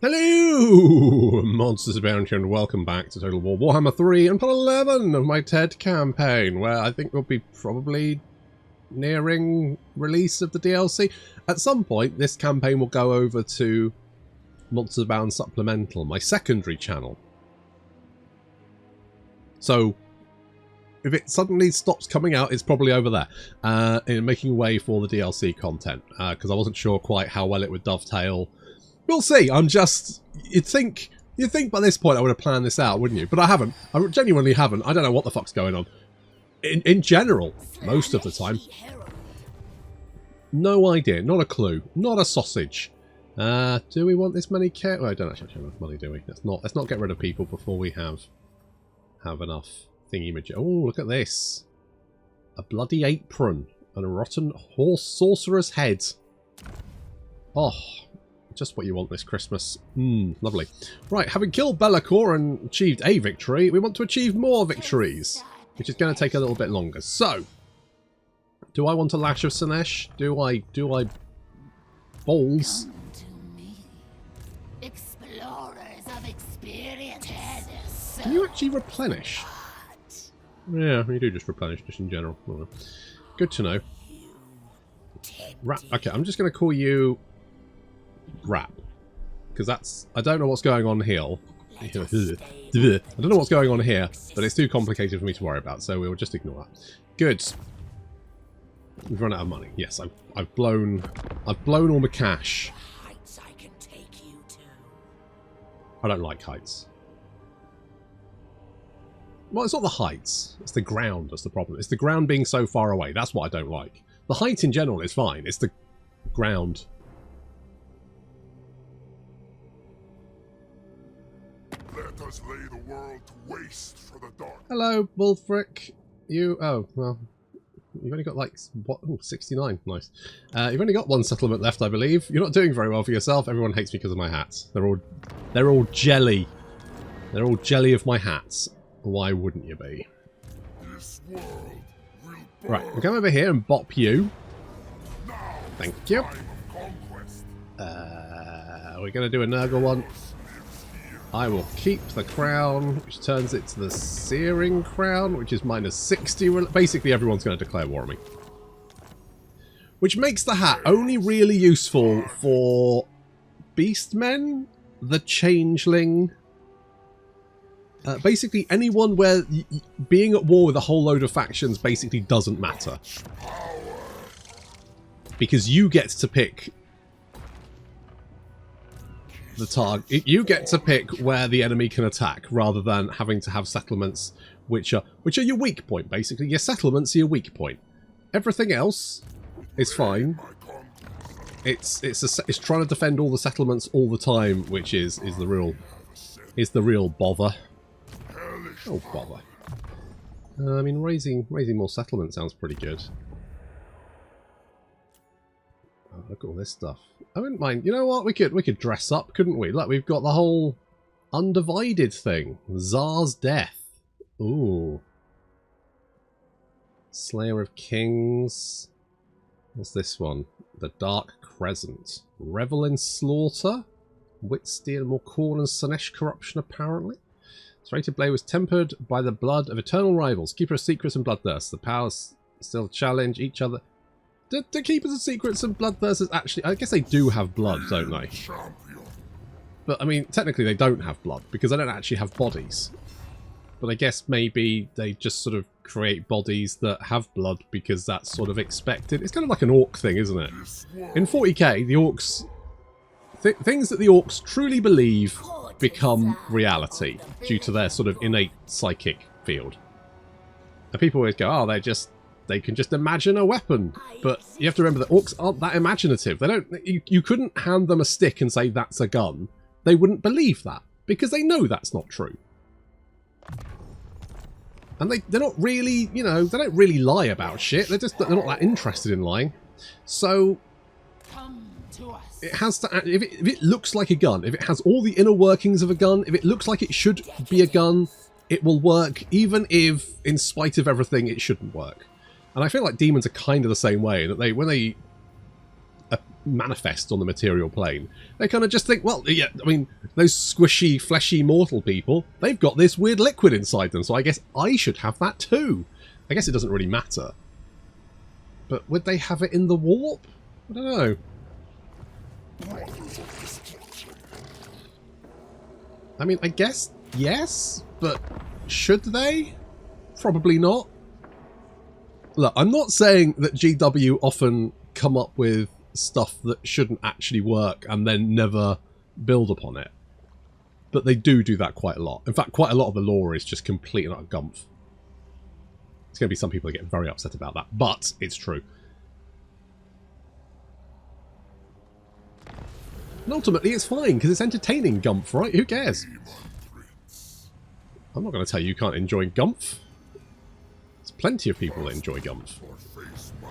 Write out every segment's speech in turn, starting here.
Hello, Monsters Abound here, and welcome back to Total War Warhammer 3 and part 11 of my TED campaign, where I think we'll be probably nearing release of the DLC. At some point, this campaign will go over to Monsters Abound Supplemental, my secondary channel. So, if it suddenly stops coming out, it's probably over there, in making way for the DLC content, because I wasn't sure quite how well it would dovetail. We'll see. You'd think by this point I would have planned this out, wouldn't you? But I haven't. I genuinely haven't. I don't know what the fuck's going on. In general, most of the time. No idea. Not a clue. Not a sausage. Do we want this many care? Well, I don't actually have enough money, do we? Let's not get rid of people before we have enough thingy-majig. Oh, look at this. A bloody apron and a rotten horse sorcerer's head. Oh, just what you want this Christmas. Lovely. Right, having killed Be'lakor and achieved a victory, we want to achieve more victories, which is going to take a little bit longer. So, do I want a Lash of Slaanesh? Do I balls? Can you actually replenish? Yeah, you do just replenish, just in general. Oh, good to know. Okay, I'm just going to call you Rap, because that's, I don't know what's going on here. I don't know what's going on here, but it's too complicated for me to worry about, so we'll just ignore that. Good. We've run out of money. Yes, I've blown all my cash. I don't like heights. Well, it's not the heights. It's the ground that's the problem. It's the ground being so far away. That's what I don't like. The height in general is fine. It's the ground. Let us lay the world to waste for the dark. Hello, Wulfric. Oh, well, you've only got like, what? Oh, 69. Nice. You've only got one settlement left, I believe. You're not doing very well for yourself. Everyone hates me because of my hats. They're all jelly. They're all jelly of my hats. Why wouldn't you be? This world will burn. Right, we'll come over here and bop you. Now Thank you. time of conquest. We're going to do a Nurgle one. I will keep the crown, which turns it to the Searing Crown, which is minus 60. Basically, everyone's going to declare war on me. Which makes the hat only really useful for Beastmen, the Changeling. Basically, anyone where being at war with a whole load of factions basically doesn't matter. Because you get to pick the target. You get to pick where the enemy can attack, rather than having to have settlements which are your weak point, basically. Your settlements are your weak point. Everything else is fine. It's trying to defend all the settlements all the time, which is the real bother. Oh, bother. I mean, raising more settlement sounds pretty good. Oh, look at all this stuff. I wouldn't mind. You know what? We could dress up, couldn't we? Look, we've got the whole Undivided thing. Tsar's Death. Ooh. Slayer of Kings. What's this one? The Dark Crescent. Revel in Slaughter. Witsteel, Morkhorn, and Slaanesh Corruption, apparently. Serrated Blade was tempered by the blood of eternal rivals, Keeper of Secrets and Bloodthirst. The powers still challenge each other. Do Keepers of Secrets and Bloodthirsters actually... I guess they do have blood, don't they? But, I mean, technically they don't have blood, because they don't actually have bodies. But I guess maybe they just sort of create bodies that have blood, because that's sort of expected. It's kind of like an orc thing, isn't it? In 40k, the orcs... things that the orcs truly believe become reality due to their sort of innate psychic field. And people always go, oh, they can just imagine a weapon. But you have to remember that orcs aren't that imaginative. They don't. You couldn't hand them a stick and say that's a gun. They wouldn't believe that, because they know that's not true. And they're not really, you know, they don't really lie about shit. They're not that interested in lying. So it has to, if it looks like a gun, if it has all the inner workings of a gun, if it looks like it should be a gun, it will work, even if, in spite of everything, it shouldn't work. And I feel like demons are kind of the same way, that when they manifest on the material plane. They kind of just think, well, yeah, I mean, those squishy, fleshy, mortal people, they've got this weird liquid inside them, so I guess I should have that too. I guess it doesn't really matter. But would they have it in the warp? I don't know. I mean, I guess yes, but should they? Probably not. Look, I'm not saying that GW often come up with stuff that shouldn't actually work and then never build upon it. But they do that quite a lot. In fact, quite a lot of the lore is just complete and utter gumph. There's going to be some people that get very upset about that, but it's true. And ultimately, it's fine, because it's entertaining gumph, right? Who cares? I'm not going to tell you you can't enjoy gumph. There's plenty of people that enjoy gumph.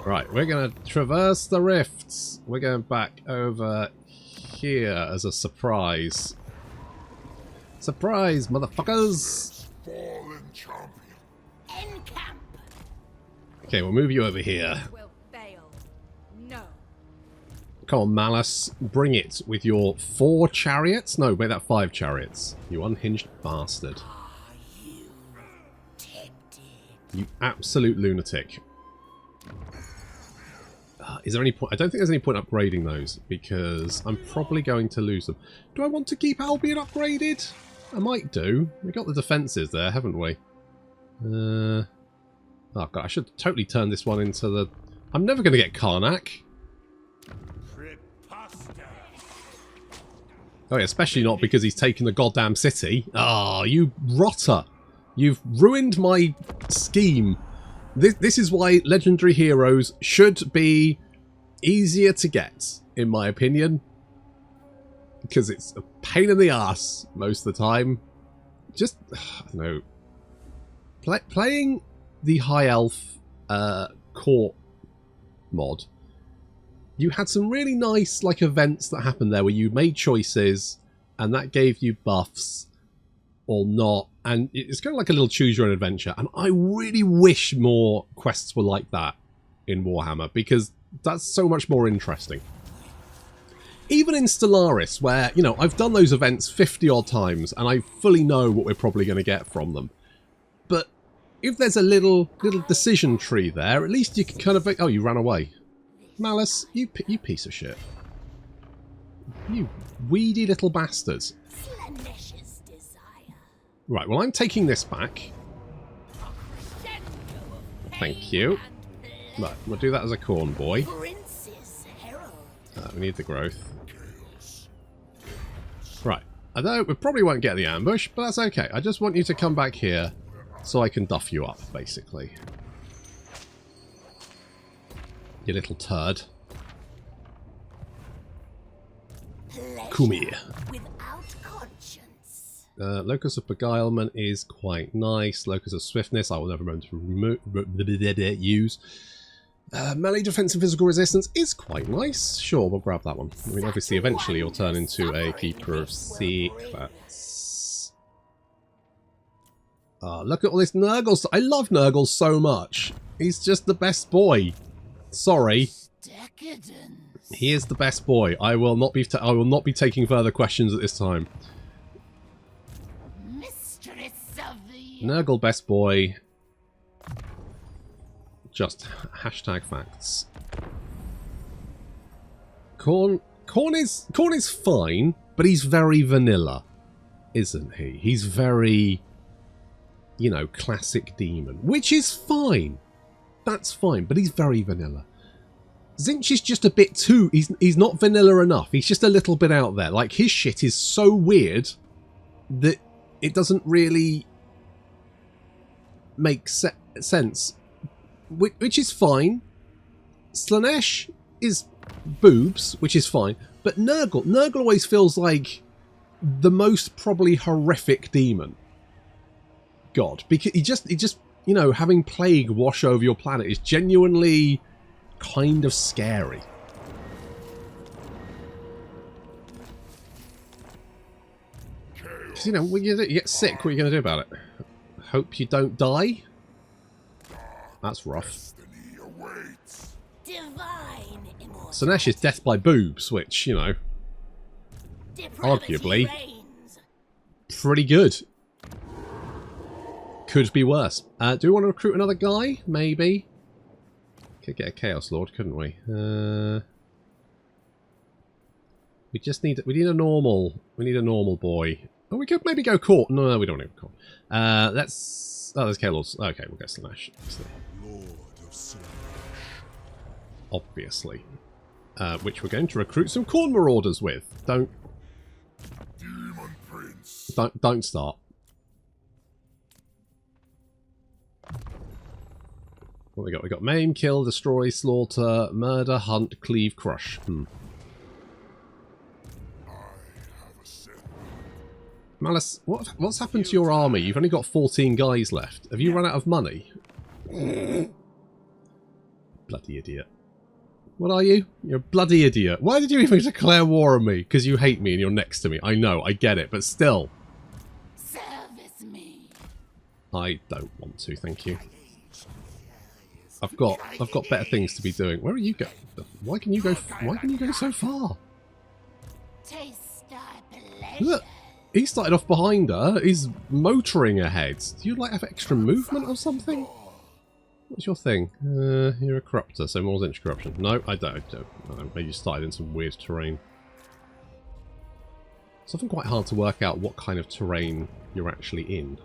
Right, we're going to traverse the rifts. We're going back over here as a surprise. Surprise, motherfuckers! Fallen champion. Encamp. Okay, we'll move you over here. Will fail. No. Come on, Malice. Bring it with your 4 chariots? No, wait, that 5 chariots. You unhinged bastard. Are you tempted? You absolute lunatic. Is there any point? I don't think there's any point upgrading those, because I'm probably going to lose them. Do I want to keep Albion upgraded? I might do. We got the defences there, haven't we? Oh god, I should totally turn this one into the... I'm never going to get Karnak. Oh yeah, especially not because he's taken the goddamn city. Ah, you rotter. You've ruined my scheme. This is why legendary heroes should be easier to get, in my opinion. Because it's a pain in the ass most of the time. Just, I don't know. Playing the High Elf court mod, you had some really nice events that happened there where you made choices and that gave you buffs or not, and it's kind of like a little choose your own adventure. And I really wish more quests were like that in Warhammer, because that's so much more interesting. Even in Stellaris, where, you know, I've done those events 50 odd times and I fully know what we're probably going to get from them. But if there's a little decision tree there, at least you can kind of... Oh, you ran away. Malice, you piece of shit. You weedy little bastards. Slaanesh's desire. Right, well, I'm taking this back. Thank you. Right, we'll do that as a corn boy. Prince's herald. We need the growth. Right, I know we probably won't get the ambush, but that's okay. I just want you to come back here so I can duff you up, basically. You little turd. Come here. Without conscience. Locus of Beguilement is quite nice. Locus of Swiftness, I will never remember to use. Melee Defense and Physical Resistance is quite nice. Sure, we'll grab that one. I mean, obviously, eventually you'll turn into a Keeper of Secrets. Look at all this Nurgle. I love Nurgle so much. He's just the best boy. Sorry. Decadence. He is the best boy. I will not be taking further questions at this time. Mistress of the... Nurgle best boy. Just hashtag facts. Khorne is fine, but he's very vanilla, isn't he? He's very, you know, classic demon, which is fine. That's fine, but he's very vanilla. Tzeentch is just a bit too... He's not vanilla enough. He's just a little bit out there. Like, his shit is so weird that it doesn't really make sense. Which is fine. Slaanesh is boobs, which is fine. But Nurgle always feels like the most probably horrific demon. God. Because he just... You know, having plague wash over your planet is genuinely kind of scary. Because, you know, when you get sick, what are you going to do about it? Hope you don't die? That's rough. Destiny awaits. Divine immortality. Slaanesh is death by boobs, which, you know, Depravity arguably. reigns. pretty good. Could be worse. Do we want to recruit another guy? Maybe. Could get a Chaos Lord, couldn't we? We just need a normal. We need a normal boy. Oh, we could maybe go Court. No, we don't need Court. Let's. Oh, there's Chaos Lords. Okay, we'll go Slaanesh. Lord of Slaanesh. Obviously. Which we're going to recruit some Khorne Marauders with. Don't Demon Prince. don't start. What we got? We got maim, kill, destroy, slaughter, murder, hunt, cleave, crush. I have a sin. Malice, what's happened to your army? You've only got 14 guys left. Have you run out of money? Bloody idiot. What are you? You're a bloody idiot. Why did you even declare war on me? Because you hate me and you're next to me. I know, I get it, but still. Service me. I don't want to, thank you. I've got better things to be doing. Where are you going? Why can you go so far? Taste our pleasure. Look, he started off behind her. He's motoring ahead. Do you like have extra movement or something? What's your thing? You're a corruptor, so more inch corruption. No, I don't. Maybe you started in some weird terrain. It's often quite hard to work out what kind of terrain you're actually in.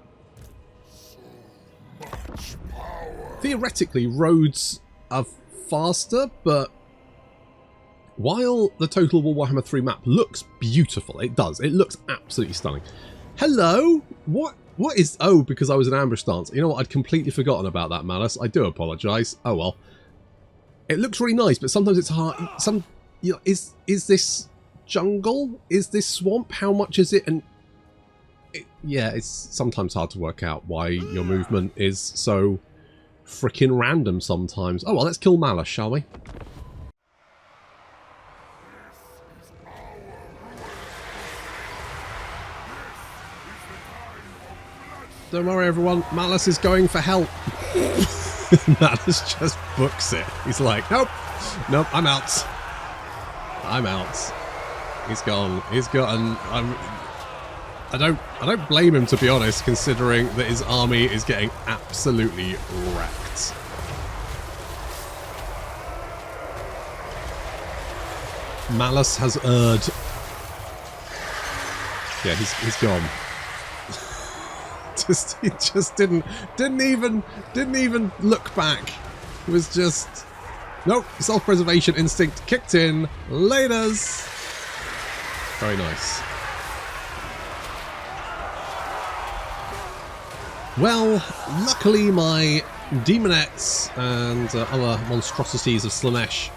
Much power. Theoretically, roads are faster, but while the Total War Warhammer 3 map looks beautiful, it does. It looks absolutely stunning. Hello? What is... Oh, because I was in ambush stance. You know what? I'd completely forgotten about that, Malice. I do apologise. Oh, well. It looks really nice, but sometimes it's hard... You know, is this jungle? Is this swamp? How much is it? And... yeah, it's sometimes hard to work out why your movement is so freaking random sometimes. Oh, well, let's kill Malice, shall we? Don't worry, everyone. Malice is going for help. Malice just books it. He's like, nope, I'm out. I'm out. He's gone. He's gone. I don't blame him, to be honest, considering that his army is getting absolutely wrecked. Malice has erred. Yeah, he's gone. He just didn't even look back. It was just nope. Self-preservation instinct kicked in. Laters. Very nice. Well, luckily my demonettes and other monstrosities of Slaanesh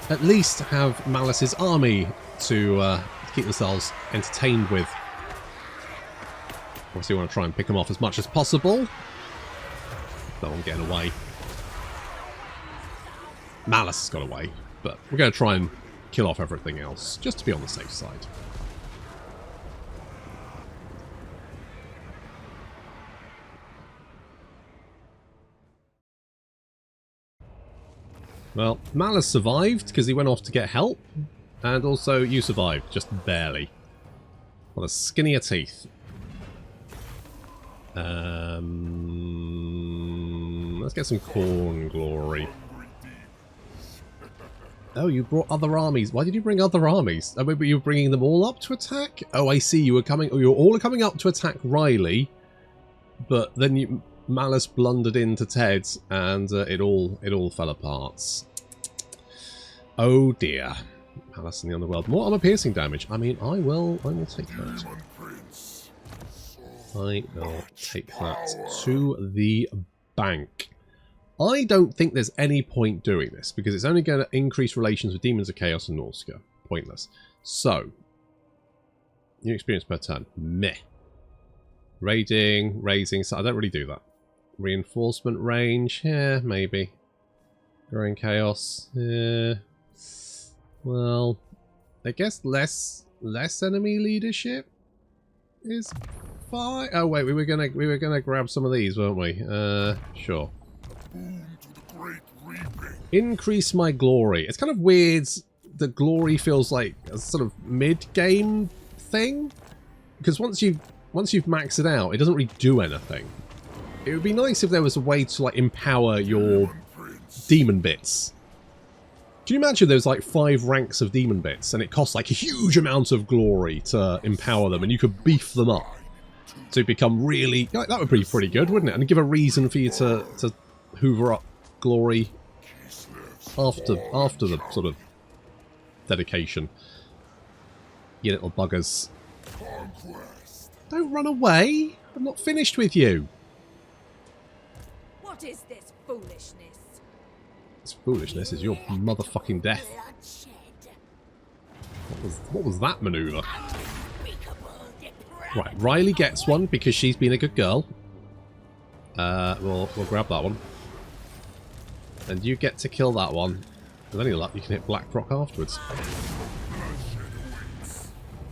at least have Malice's army to keep themselves entertained with. Obviously, we want to try and pick them off as much as possible. No one getting away. Malice has got away, but we're going to try and kill off everything else, just to be on the safe side. Well, Malice survived because he went off to get help, and also you survived, just barely. Well, the skinnier teeth. Let's get some Khorne glory. Oh, you brought other armies. Why did you bring other armies? Oh, maybe you were bringing them all up to attack? Oh, I see. You were coming. You were all coming up to attack Riley, but then Malice blundered into Ted, and it all fell apart. Oh dear. Malice in the Underworld. More armor piercing damage. I mean, I will take that. Demon Prince. I will take that to the bank. I don't think there's any point doing this, because it's only going to increase relations with Demons of Chaos and Norsca. Pointless. So, new experience per turn. Meh. Raiding, raising, so I don't really do that. Reinforcement range, yeah, maybe. Growing Chaos, yeah. Well, I guess less enemy leadership is fine. Oh wait, we were gonna grab some of these, weren't we? Sure. Boon to the great rebuild. Increase my glory. It's kind of weird that glory feels like a sort of mid-game thing. Because once you've maxed it out, it doesn't really do anything. It would be nice if there was a way to like empower your demon bits. Can you imagine there's like 5 ranks of demon bits and it costs like a huge amount of glory to empower them and you could beef them up to become really... Like, that would be pretty good, wouldn't it? And give a reason for you to hoover up glory after the sort of dedication. You little buggers. Don't run away! I'm not finished with you! What is this foolishness? This foolishness is your motherfucking death. What was that maneuver? Right, Riley gets one because she's been a good girl. We'll grab that one. And you get to kill that one. With any luck, you can hit Blackrock afterwards.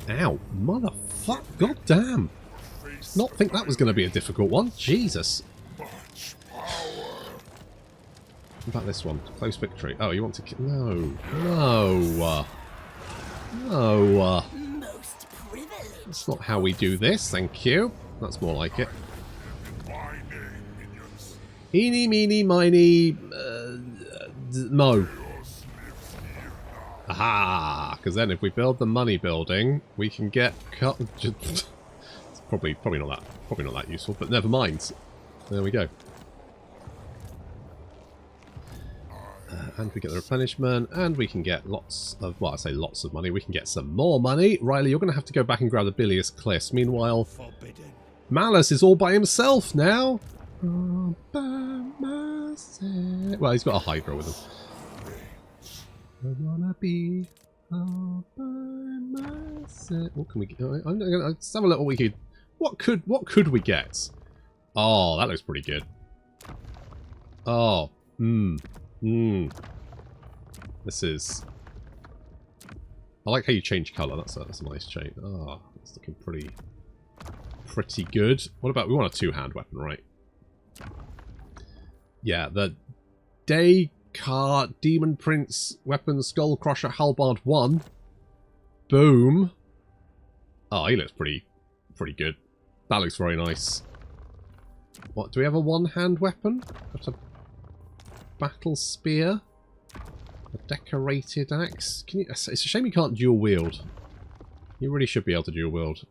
Ow, motherfuck, goddamn! Not think that was going to be a difficult one. Jesus. What about this one? Close victory. Oh, you want to kill? No. No. No. Most privileged. That's not how we do this, thank you. That's more like it. Eeny, meeny, miny, mo. Aha! Because then if we build the money building, we can get cut. It's probably not that useful, but never mind. There we go. And we get the replenishment, and we can get lots of, well, I say lots of money. We can get some more money. Riley, you're going to have to go back and grab the bilious cliffs. Meanwhile, Malice is all by himself now. All by myself. Well, he's got a Hydra with him. I wanna be all by myself. What can we get? Let's have a look what we could. What could we get? Oh, that looks pretty good. Oh, This is... I like how you change colour. That's a nice change. Oh, it's looking pretty good. What about... We want a 2-hand weapon, right? Yeah, the Descartes Demon Prince Weapon Skull Crusher Halberd 1. Boom. Oh, he looks pretty good. That looks very nice. What, do we have a 1-hand weapon? That's a battle spear. A decorated axe. Can you, it's a shame you can't dual wield. You really should be able to dual wield.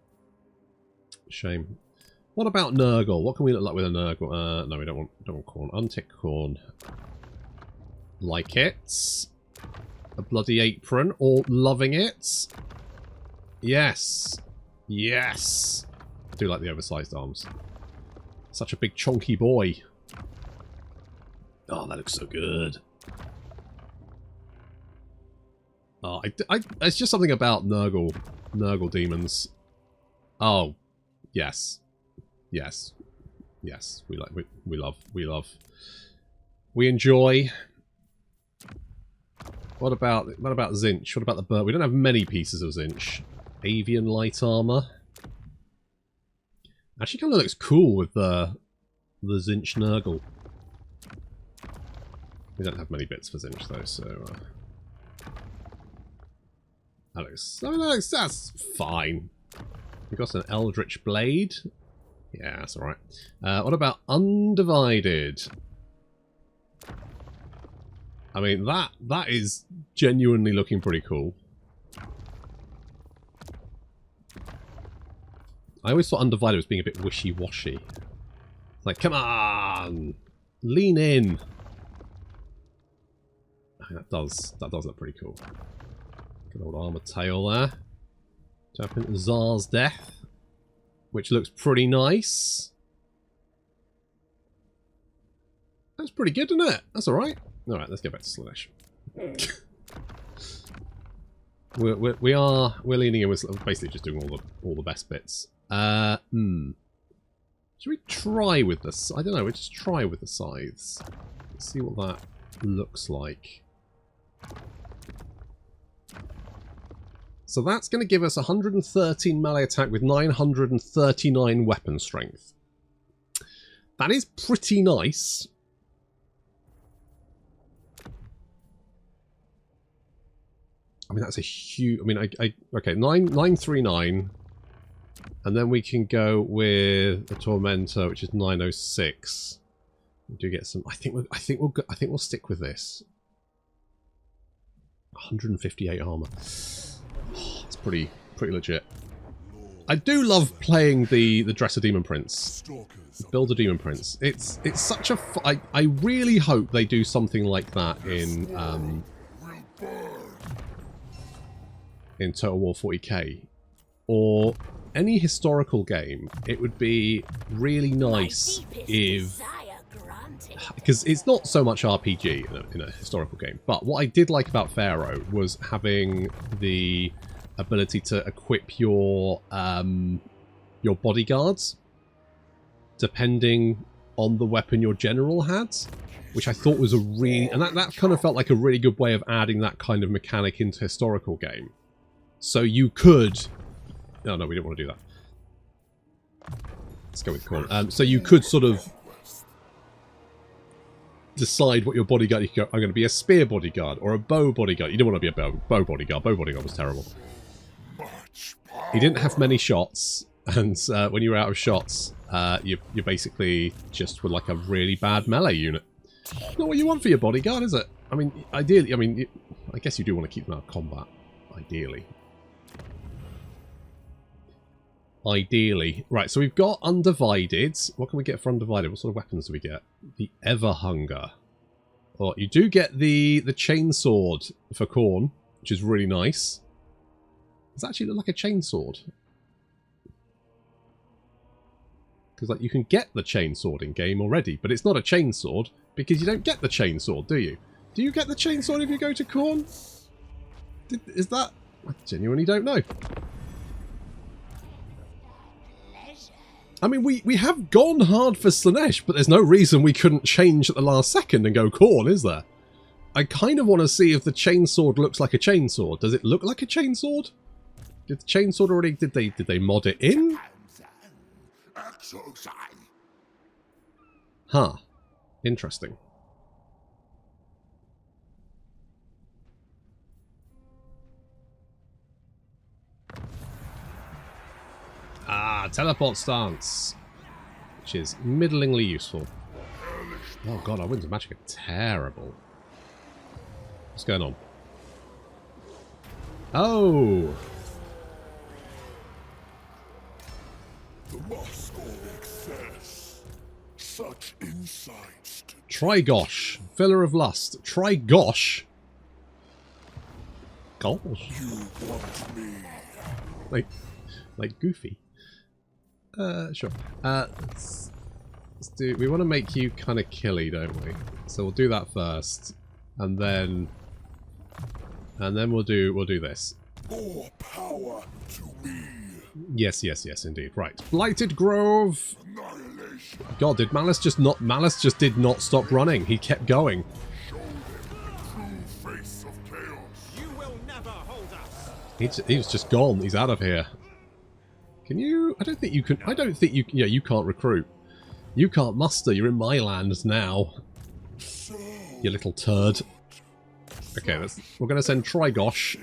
Shame. What about Nurgle? What can we look like with a Nurgle? No, we don't want corn. Untick corn. Like it. A bloody apron. Or loving it. Yes. Yes. I do like the oversized arms. Such a big chonky boy. Oh, that looks so good. Oh, it's just something about Nurgle demons. Oh, yes. Yes. Yes. We love. We enjoy. What about Zinch? What about the bird? We don't have many pieces of Zinch. Avian light armor. Actually kind of looks cool with the Zinch Nurgle. We don't have many bits for Zinch though, so that's fine. We've got an Eldritch Blade. Yeah, that's alright. What about Undivided? I mean, that is genuinely looking pretty cool. I always thought Undivided was being a bit wishy-washy. Like, come on! Lean in! That does look pretty cool. Good old armor tail there. Tap into Tsar's Death, which looks pretty nice. That's pretty good, isn't it? That's alright. Alright, let's get back to Slaanesh. We're leaning in with basically just doing all the best bits. Should we try with this? I don't know, we'll just try with the scythes. Let's see what that looks like. So that's going to give us 113 melee attack with 939 weapon strength. That is pretty nice. I mean, that's a huge... I mean, okay, 939. And then we can go with the Tormentor, which is 906. We do get some... I think we'll stick with this. 158 armor. Oh, it's pretty legit. I do love playing the Dresser Demon Prince. Build a Demon Prince. It's such a... I really hope they do something like that in Total War 40k. Or any historical game. It would be really nice if... Because it's not so much RPG in a historical game. But what I did like about Pharaoh was having the ability to equip your bodyguards depending on the weapon your general had, which I thought was a really... And that kind of felt like a really good way of adding that kind of mechanic into a historical game. So you could... No, we didn't want to do that. Let's go with Khorne. So you could sort of decide what your bodyguard... You could go, I'm going to be a spear bodyguard or a bow bodyguard. You don't want to be a bow bodyguard. Bow bodyguard was terrible. He didn't have many shots, and when you were out of shots, you basically just were like a really bad melee unit. Not what you want for your bodyguard, is it? I mean, ideally, I guess you do want to keep them out of combat. Ideally. Right, so we've got Undivided. What can we get for Undivided? What sort of weapons do we get? The Everhunger. Well, you do get the chainsword for Khorne, which is really nice. Does it actually look like a chainsword? Because like you can get the chainsword in game already, but it's not a chainsword because you don't get the chainsword, do you? Do you get the chainsword if you go to Khorne? Is that... I genuinely don't know. I mean, we have gone hard for Slaanesh, but there's no reason we couldn't change at the last second and go Khorne, is there? I kind of want to see if the chainsword looks like a chainsword. Does it look like a chainsword? Did the chainsword already... Did they mod it in? Huh. Interesting. Ah, teleport stance. Which is middlingly useful. Oh god, our winds of magic are terrible. What's going on? Oh! The mask of excess. Such insights. Trigosh, filler of lust. Trigosh? Gosh. You want me. Like Goofy. Sure. Let's do... We want to make you kind of killy, don't we? So we'll do that first. And then we'll do this. More power to me. Yes, indeed. Right. Blighted Grove. Annihilation. God, did Malice just not... Malice just did not stop running. He kept going. Show them the true face of chaos. You will never hold us. He was just gone. He's out of here. Can you... I don't think you can... I don't think you... Yeah, you can't recruit. You can't muster. You're in my land now. You little turd. Okay, we're going to send Trigosh.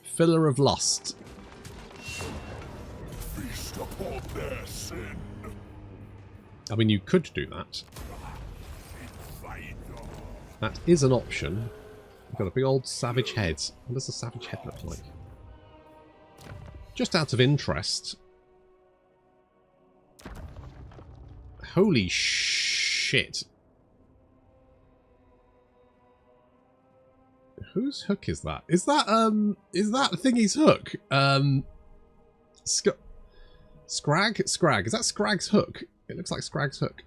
Filler of Lust. Feast upon their sin. I mean, you could do that. That is an option. We've got a big old savage head. What does a savage head look like? Just out of interest. Holy shit. Whose hook is that? Is that Thingy's hook? Scrag? Scrag. Is that Scrag's hook? It looks like Scrag's hook.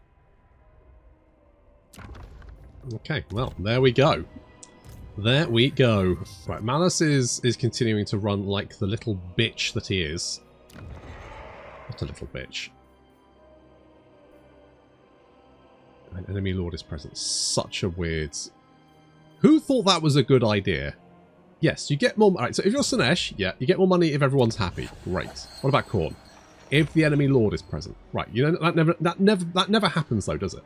Okay, well, there we go. There we go. Right, Malice is continuing to run like the little bitch that he is. What a little bitch. An enemy lord is present. Such a weird... Who thought that was a good idea? Yes, you get more... Alright, so if you're Slaanesh, yeah, you get more money if everyone's happy. Great. What about Khorne? If the enemy lord is present. Right, you know, that never happens though, does it?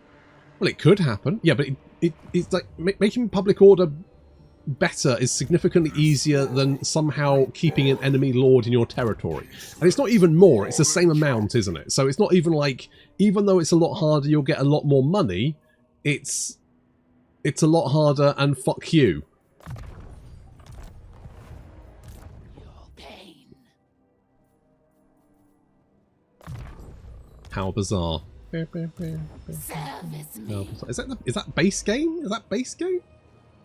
Well, it could happen. Yeah, but it's like making public order better is significantly easier than somehow keeping an enemy lord in your territory. And it's not even more, it's the same amount, isn't it? So it's not even like, even though it's a lot harder, you'll get a lot more money, it's a lot harder and fuck you. How bizarre. Service me. Is that base game? Is that base game?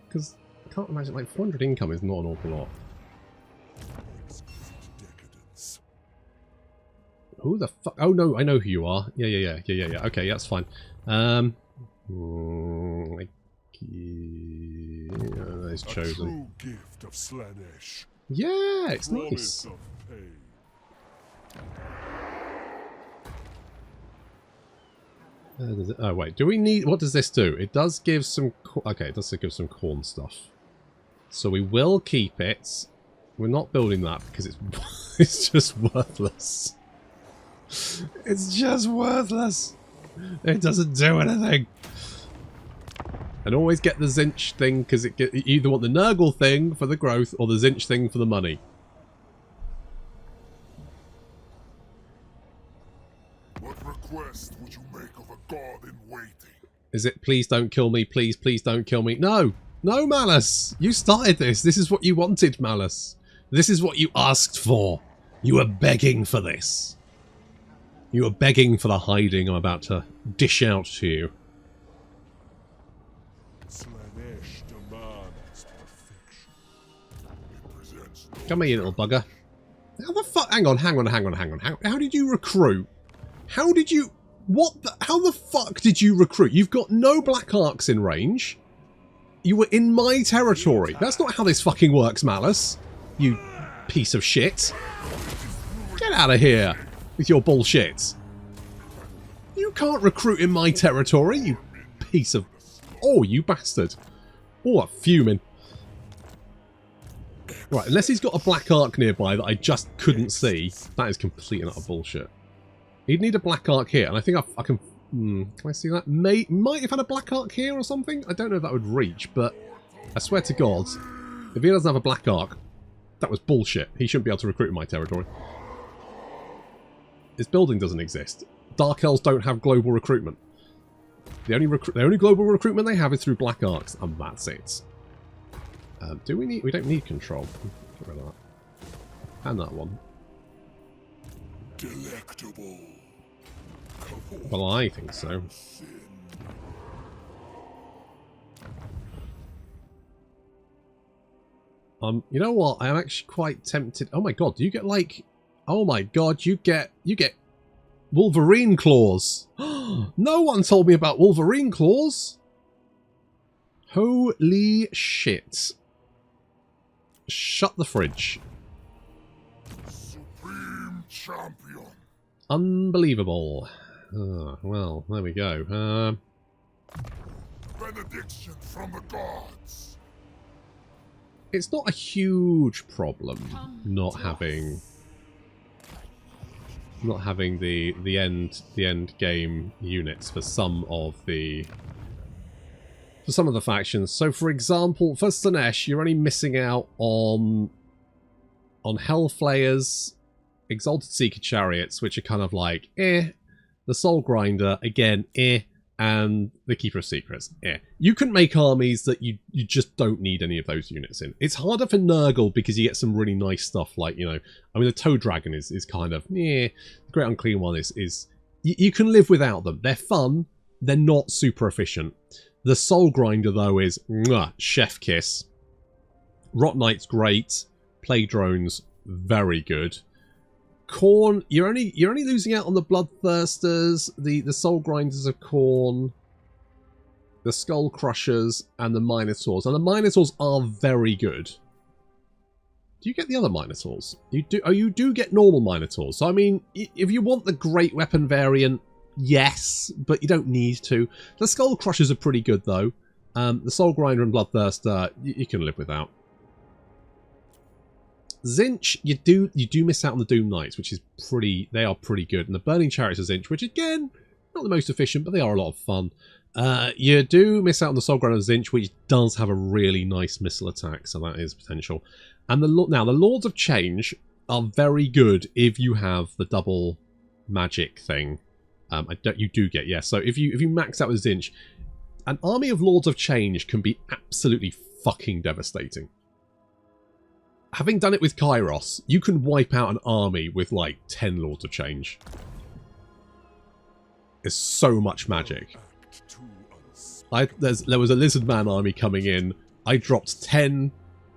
Because I can't imagine, like, 400 income is not an awful lot. Decadence. Who the fuck? Oh no, I know who you are. Yeah. Okay, that's fine. Like, it's A chosen. true gift of Slaanesh. Yeah, it's Promise nice. of pain. Oh wait, do we need? What does this do? It does give some. Okay, it does give some corn stuff. So we will keep it. We're not building that because it's it's just worthless. It's just worthless. It doesn't do anything. And always get the Zinch thing because you either want the Nurgle thing for the growth or the Zinch thing for the money. What request would you make of a god in waiting? Is it please don't kill me, please don't kill me? No! No, Malus! You started this. This is what you wanted, Malus. This is what you asked for. You were begging for this. You were begging for the hiding I'm about to dish out to you. Slaanesh demands perfection. It presents no Come here, you little bugger. How the fuck? Hang on. How did you recruit? How did you... What the... How the fuck did you recruit? You've got no black arcs in range. You were in my territory. That's not how this fucking works, Malus. You piece of shit. Get out of here with your bullshit. You can't recruit in my territory, you piece of... Oh, you bastard. Oh, I'm fuming. Right, unless he's got a black arc nearby that I just couldn't see, that is complete and utter bullshit. He'd need a black arc here, and I think I can... can I see that? Might have had a black arc here or something? I don't know if that would reach, but I swear to God, if he doesn't have a black arc, that was bullshit. He shouldn't be able to recruit in my territory. His building doesn't exist. Dark Elves don't have global recruitment. The only global recruitment they have is through black arcs, and that's it. Do we need... We don't need control. Get rid of that. And that one. delectable. Well, I think so. You know what? I am actually quite tempted. Oh my god, do you get like... Oh my god, you get Wolverine claws. No one told me about Wolverine claws. Holy shit. Shut the fridge. Supreme champion. Unbelievable. Well, there we go. Benediction from the gods. It's not a huge problem not having the end game units for some of the factions. So for example, for Slaanesh, you're only missing out on Hellflayers, Exalted Seeker Chariots, which are kind of like the Soul Grinder, again, and the Keeper of Secrets, You can make armies that you just don't need any of those units in. It's harder for Nurgle because you get some really nice stuff like, you know, I mean, the Toe Dragon is kind of, the Great Unclean One is you can live without them. They're fun, they're not super efficient. The Soul Grinder, though, is chef kiss. Rot Knight's great. Plague Drones, very good. Khorne, you're only losing out on the Bloodthirsters, the Soul Grinders of Khorne, the Skull Crushers, and the Minotaurs. And the Minotaurs are very good. Do you get the other Minotaurs? You do. Oh, you do get normal Minotaurs. So I mean, if you want the great weapon variant, yes, but you don't need to. The Skull Crushers are pretty good though. The Soul Grinder and Bloodthirster, you can live without. Zinch, you do miss out on the Doom Knights, which is they are pretty good. And the Burning Chariots of Zinch, which again, not the most efficient, but they are a lot of fun. You do miss out on the Soul Grinder Zinch, which does have a really nice missile attack, so that is potential. And the Lords of Change are very good if you have the double magic thing. You do get, yes. So if you max out with Zinch, an army of Lords of Change can be absolutely fucking devastating. Having done it with Kairos, you can wipe out an army with like 10 Lords of Change. There's so much magic. There was a Lizard Man army coming in. I dropped 10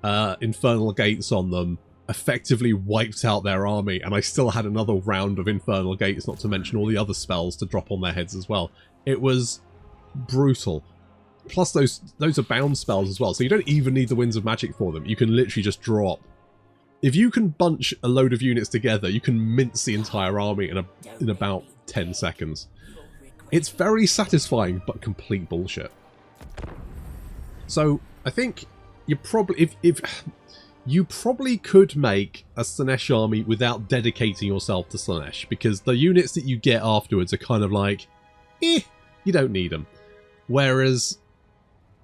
Infernal Gates on them, effectively wiped out their army, and I still had another round of Infernal Gates, not to mention all the other spells to drop on their heads as well. It was brutal. Plus those are bound spells as well, so you don't even need the Winds of Magic for them. You can literally just drop. If you can bunch a load of units together, you can mince the entire army in about 10 seconds. It's very satisfying, but complete bullshit. So I think you probably, if you probably could make a Slaanesh army without dedicating yourself to Slaanesh, because the units that you get afterwards are kind of like, you don't need them. Whereas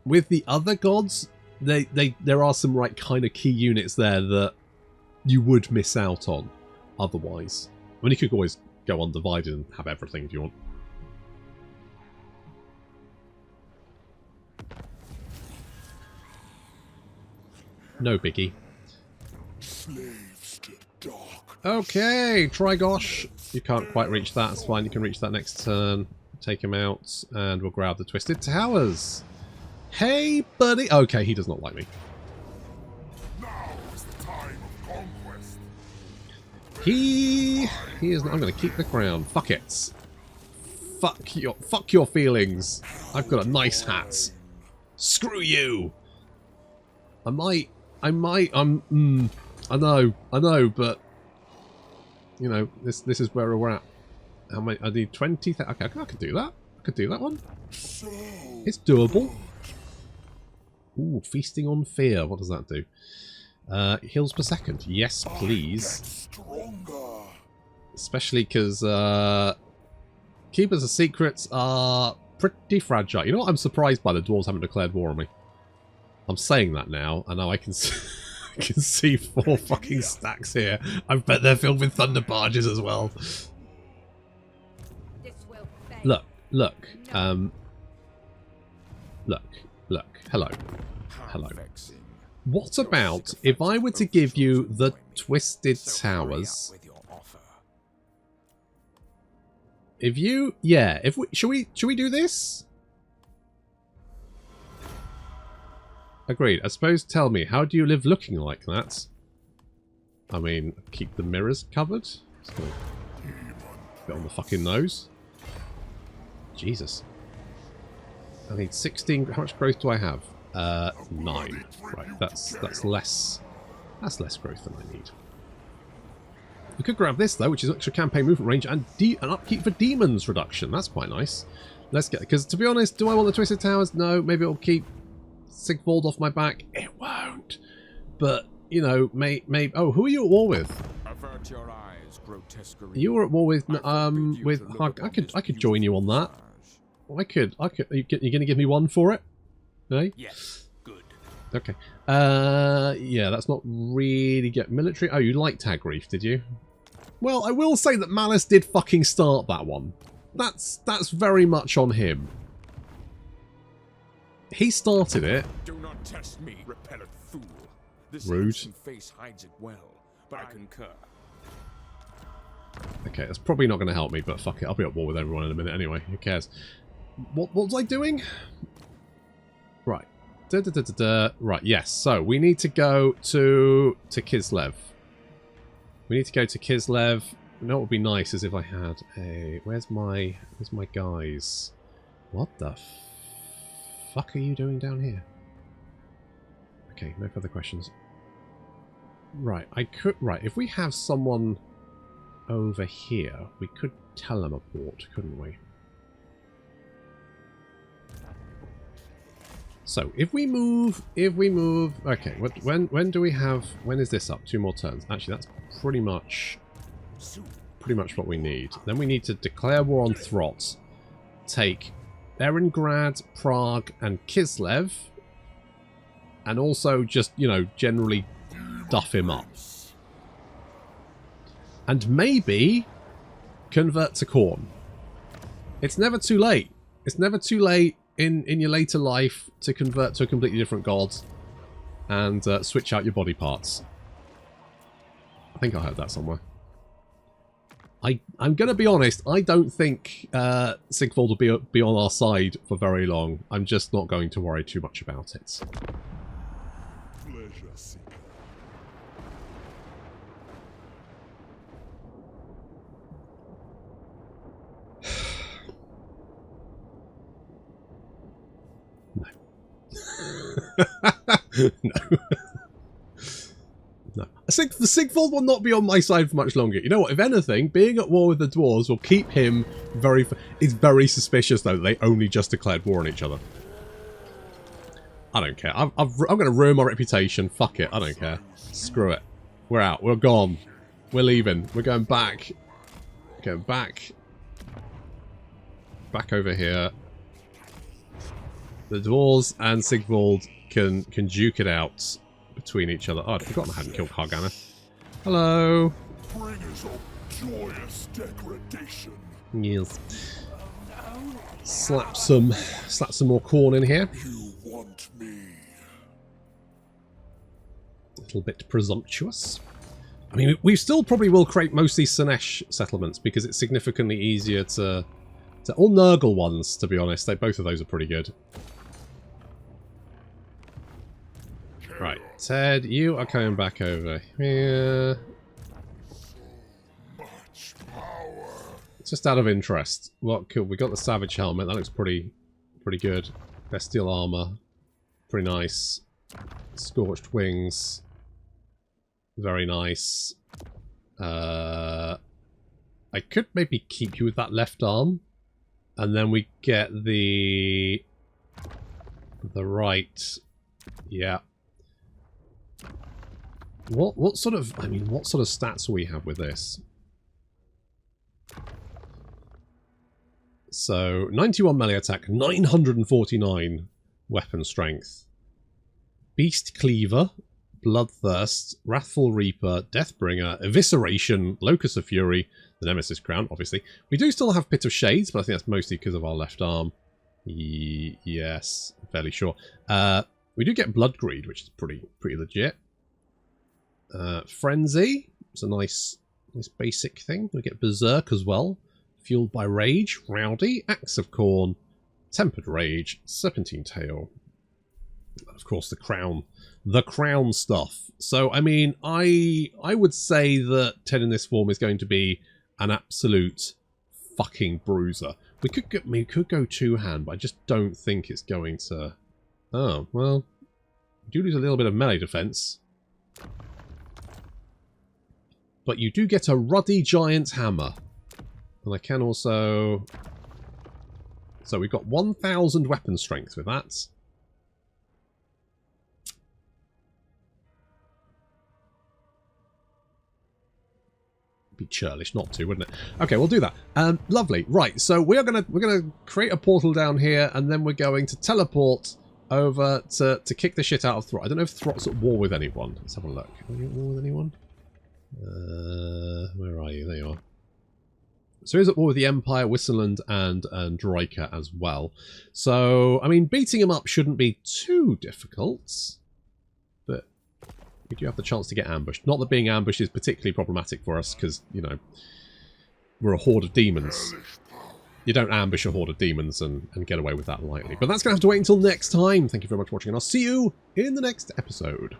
with the other gods, there are some kind of key units there that you would miss out on otherwise. I mean, you could always go undivided and have everything if you want. No biggie. Slaves to dark. Okay, Trigosh. You can't quite reach that. It's fine. You can reach that next turn. Take him out, and we'll grab the Twisted Towers. Hey, buddy. Okay, he does not like me. Now is the time of conquest. He is. I'm going to keep the crown. Fuck it. Fuck your feelings. I've got a nice hat. Screw you. I know, but you know, this is where we're at. How many? I need 20. Okay, I can do that. I could do that one. It's doable. Ooh, Feasting on Fear. What does that do? Heals per second. Yes, please. Especially because Keepers of Secrets are pretty fragile. You know what? I'm surprised by the dwarves haven't declared war on me. I'm saying that now, and now I can see, I can see 4 fucking stacks here. I bet they're filled with thunder barges as well. Look, hello. What about if I were to give you the Twisted Towers? Should we do this? Agreed. I suppose, tell me, how do you live looking like that? I mean, keep the mirrors covered? It's gonna bit on the fucking nose. Jesus. I need 16. How much growth do I have? 9. Right, that's less growth than I need. We could grab this though, which is extra campaign movement range and an upkeep for demons reduction. That's quite nice. Let's get, because to be honest, do I want the Twisted Towers? No, maybe it'll keep Sigvald off my back. It won't. But you know, oh, who are you at war with? Avert your eyes, grotesquerie. You were at war with Hug. I could join you on that. I could. Are you going to give me 1 for it? No? Yes. Good. Okay. Yeah, that's not really get military. Oh, you liked Tagreef, did you? Well, I will say that Malice did fucking start that one. That's very much on him. He started it. Do not test me, repellent fool. This Rude. face hides it well, but I concur. Okay, that's probably not going to help me, but fuck it. I'll be at war with everyone in a minute anyway. Who cares? What was I doing? Right. Right, yes. So, we need to go to Kislev. We need to go to Kislev. You know what would be nice is if I had a... Where's my guys? What the fuck are you doing down here? Okay, no further questions. Right, Right, if we have someone over here, we could teleport, couldn't we? So, if we move, okay, when do we have, when is this up? 2 more turns. Actually, that's pretty much what we need. Then we need to declare war on Throt, take Leningrad, Prague, and Kislev. And also just, you know, generally duff him up. And maybe convert to Khorne. It's never too late. It's never too late in your later life to convert to a completely different god and switch out your body parts. I think I heard that somewhere. I'm going to be honest, I don't think Sigvald will be on our side for very long. I'm just not going to worry too much about it. Pleasure seeker. No. No. Sigvald will not be on my side for much longer. You know what? If anything, being at war with the dwarves will keep him very... It's very suspicious, though, that they only just declared war on each other. I don't care. I'm going to ruin my reputation. Fuck it. I don't care. Screw it. We're out. We're gone. We're leaving. We're going back. Going back. Back over here. The dwarves and Sigvald can duke it out between each other. Oh, I'd forgotten I hadn't killed Kargana. Hello. Bringers of joyous degradation. Yes. Slap some more corn in here. You want me? A little bit presumptuous. I mean, we still probably will create most of these Slaanesh settlements because it's significantly easier to all Nurgle ones, to be honest. Both of those are pretty good. Right, Ted, you are coming back over here. Much power. Just out of interest, what could we got? The Savage helmet. That looks pretty good. Bestial armor, pretty nice. Scorched wings, very nice. I could maybe keep you with that left arm, and then we get the right. Yeah. What sort of stats will we have with this? So 91 melee attack, 949 weapon strength, Beast Cleaver, Bloodthirst, Wrathful Reaper, Deathbringer, Evisceration, Locus of Fury, the Nemesis Crown, obviously. We do still have Pit of Shades, but I think that's mostly because of our left arm. Yes, fairly sure. We do get Blood Greed, which is pretty legit. Frenzy, it's a nice basic thing. We get Berserk as well. Fueled by Rage, Rowdy, Axe of Khorne, Tempered Rage, Serpentine Tail. And of course, the crown stuff. So, I mean, I would say that Ted in this form is going to be an absolute fucking bruiser. We could go two-hand, but I just don't think it's going to... Oh, well, you do lose a little bit of melee defense. But you do get a Ruddy Giant Hammer. And I can also... So we've got 1,000 weapon strength with that. Be churlish not to, wouldn't it? Okay, we'll do that. Lovely. Right, so we're gonna create a portal down here, and then we're going to teleport over to kick the shit out of Throt. I don't know if Throt's at war with anyone. Let's have a look. Are you at war with anyone? Where are you? There you are. So he's at war with the Empire, Wisseland, and Droika as well. So, I mean, beating him up shouldn't be too difficult. But we do have the chance to get ambushed. Not that being ambushed is particularly problematic for us, because, you know, we're a horde of demons. You don't ambush a horde of demons and get away with that lightly. But that's going to have to wait until next time. Thank you very much for watching, and I'll see you in the next episode.